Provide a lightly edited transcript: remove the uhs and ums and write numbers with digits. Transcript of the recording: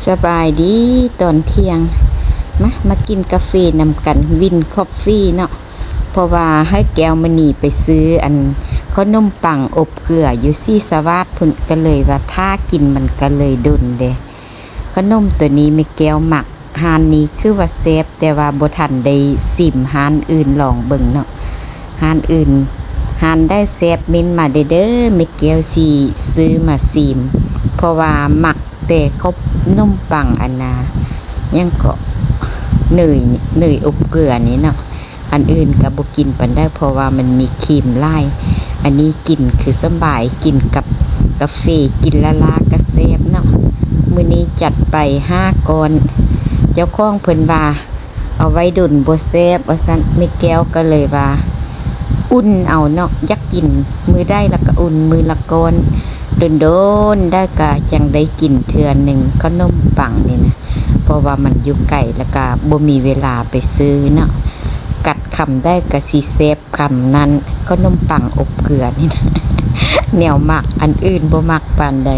สบายดีตอนเที่ยงมากินกาแฟนำกันวินคอฟฟี่เนาะเพราะว่าให้แก้วมณีไปซื้ออันขนมปังอบเกลืออยู่ซี่สวัสดิ์พุ่นก็เลยว่าถ้ากินมันก็เลยดุนเด้ขนมตัวนี้ไม่แก้วหมักฮานนี้คือว่าแซ่บแต่ว่าบ่ทันได้ซิมฮานอื่นลองเบิ่งเนาะฮานอื่นฮานได้แซ่บเม้นมาเด้อไม่แก้วสิซื้อมาซิมเพราะว่าหมักแต่ขนมปังอันนายังก็เนยอบเกลือนี้เนาะอันอื่นก็บ่กินปานได้เพราะว่ามันมีครีมไล่อันนี้กินคือสบายกินกับกาแฟกินละลากระแซบเนาะมื้อนี้จัดไป5ก้อนเจ้าของเพิ่นว่าเอาไว้ดุนบ่แซ่บว่าซั่นแม่แก้วก็เลยว่าอุ่นเอาเนาะอยากกินมื้อได้แล้วก็อุ่นมื้อละก้อนโดนได้ก็จังได้กินเทื่อนึงขนมปังนี่นะเพราะว่ามันอยู่ไกลแล้วก็บ่มีเวลาไปซื้อเนาะกัดคำได้ก็สิแซ่บคำนั้นขนมปังอบเกลือนี่นะแนวมักอันอื่นบ่มักปานใด